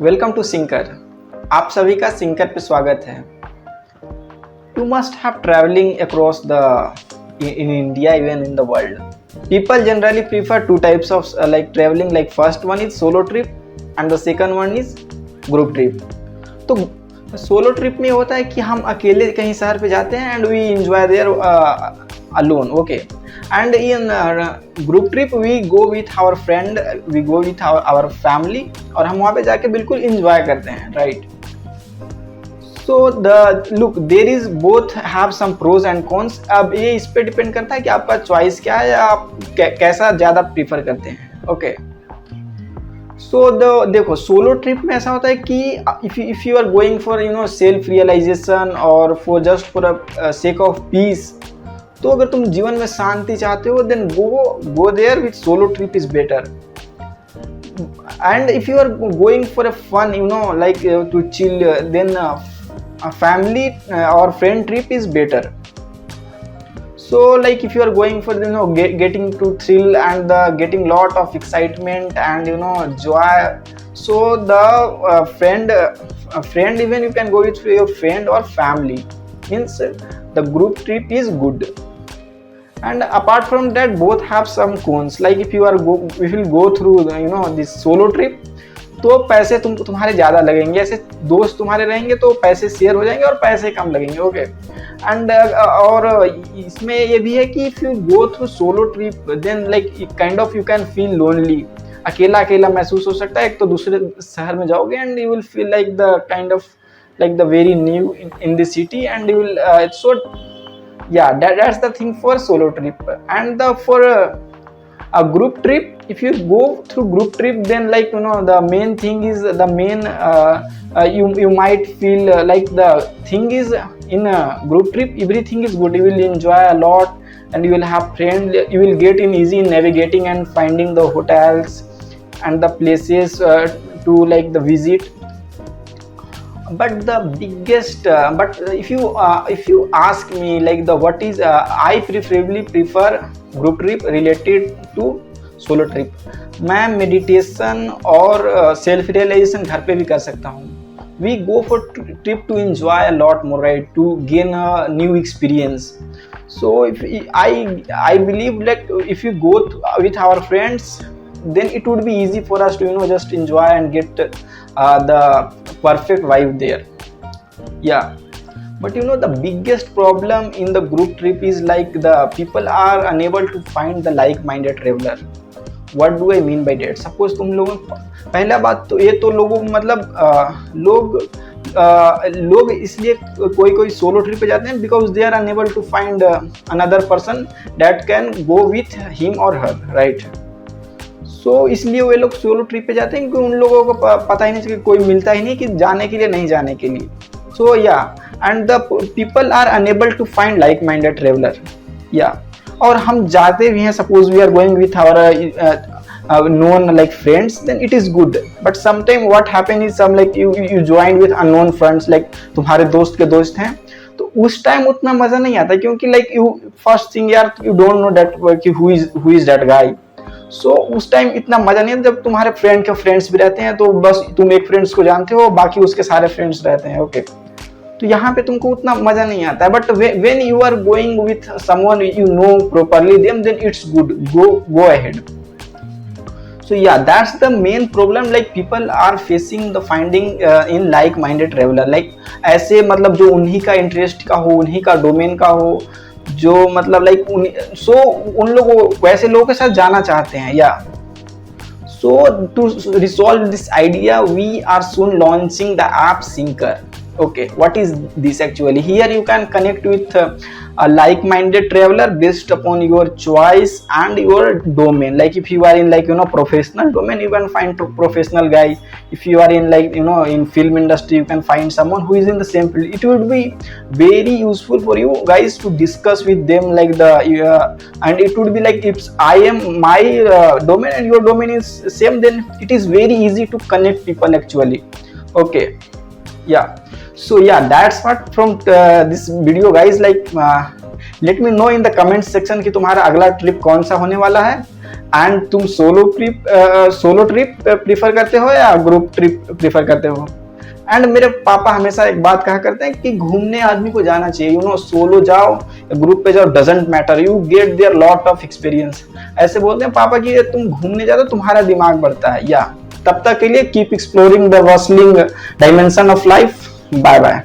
Welcome to sinker. आप सभी का सिंकर पे स्वागत है। You must have travelling across the in India, even in the world. People generally prefer two types of like traveling. Like first one is solo trip and the second one is group trip. तो solo trip में होता है कि हम अकेले कहीं शहर पे जाते हैं and we enjoy there alone, okay. And in group trip we go with our friend, we go with our family, और हम वहाँ पे जाके बिल्कुल इंजॉय करते हैं, right. So the look there is both have some pros and cons. अब ये इस पे डिपेंड करता है कि आपका चॉइस क्या है या आप कैसा ज़्यादा प्रीफर करते हैं, ओके। सो देखो सोलो ट्रिप में ऐसा होता है कि if you are going for self realisation और for just for sake of peace, तो अगर तुम जीवन में शांति चाहते हो then go there with solo trip is better. And if you are going for a fun like to chill, then a family or friend trip is better. So like if you are going for getting to thrill and getting lot of excitement and joy, so the friend even you can go with your friend or family, means the group trip is good. And apart from that both have some cons. Like if you will go through this solo trip, तो पैसे तुम्हारे ज़्यादा लगेंगे, ऐसे दोस्त तुम्हारे रहेंगे तो पैसे शेयर हो जाएंगे और पैसे कम लगेंगे, ओके। एंड और इसमें ये भी है कि if you go through solo trip then like kind of you can feel lonely, अकेला अकेला महसूस हो सकता है। एक तो दूसरे शहर में जाओगे and you will feel like the kind of like the very new in the city and you will so yeah, that's the thing for solo trip. And for a group trip, if you go through group trip, then like the main thing is the main you might feel like the thing is in a group trip everything is good, you will enjoy a lot and you will have friends, you will get in easy in navigating and finding the hotels and the places to like the visit. But the biggest but if you ask me like the what is I preferably prefer group trip related to solo trip. मैं meditation और self realisation घर पे भी कर सकता हूँ। We go for trip to enjoy a lot more, right, to gain a new experience. So if I believe like if you go with our friends, then it would be easy for us to just enjoy and get the perfect vibe there, yeah. But the biggest problem in the group trip is like the people are unable to find the like-minded traveler. What do I mean by that? Suppose तुम लोगों, पहला बात तो ये तो लोगों मतलब लोग इसलिए कोई सोलो ट्रिप पे जाते हैं because they are unable to find another person that can go with him or her, right? सो इसलिए वे लोग सोलो ट्रिप पे जाते हैं क्योंकि उन लोगों को पता ही नहीं कि कोई मिलता ही नहीं कि जाने के लिए नहीं जाने के लिए। So yeah and the people are unable to find like minded traveller, yeah. और हम जाते भी हैं, suppose we are going with our known like friends, then it is good. But sometime what happen is some like you join with unknown friends, like तुम्हारे दोस्त के दोस्त हैं, तो उस टाइम उतना मजा नहीं आता क्योंकि लाइक यू फर्स्ट थिंग यार यू डोंट नो दैट कि हु इज दैट गाय। सो उस टाइम इतना मजा नहीं आता जब तुम्हारे फ्रेंड के फ्रेंड्स भी रहते हैं, तो बस तुम एक फ्रेंड्स को जानते हो बाकी उसके सारे फ्रेंड्स रहते हैं, ओके। तो यहाँ पे तुमको उतना मजा नहीं आता है। But when you are going with someone you know properly then it's good, go ahead. So yeah, that's the main problem. Like people are facing the finding in like-minded traveler. Like ऐसे मतलब जो उन्हीं का interest का हो, उन्हीं का domain का हो, जो मतलब लाइक उन लोगों वैसे लोगों के साथ जाना चाहते हैं, या। So to resolve this idea we are soon launching the app Sinker, okay. What is this actually? Here you can connect with a like-minded traveler based upon your choice and your domain. Like if you are in like professional domain, you can find professional guy. If you are in like in film industry, you can find someone who is in the same field. It would be very useful for you guys to discuss with them like the and it would be like if I am my domain and your domain is same, then it is very easy to connect people actually, okay, yeah. So yeah, that's what from this video guys. Like let me know in the comment section कि तुम्हारा अगला trip कौन सा होने वाला है and तुम solo trip prefer करते हो या ग्रुप ट्रिप प्रीफर करते हो? एंड मेरे पापा हमेशा एक बात कहा करते हैं कि घूमने आदमी को जाना चाहिए, यू नो, सोलो जाओ ग्रुप पे जाओ, doesn't matter, you get there lot of experience. ऐसे बोलते हैं पापा कि तुम घूमने जाओ तो तुम्हारा दिमाग बढ़ता है। या तब तक के लिए कीप एक्सप्लोरिंग द वॉसलिंग dimension of life. Bye bye.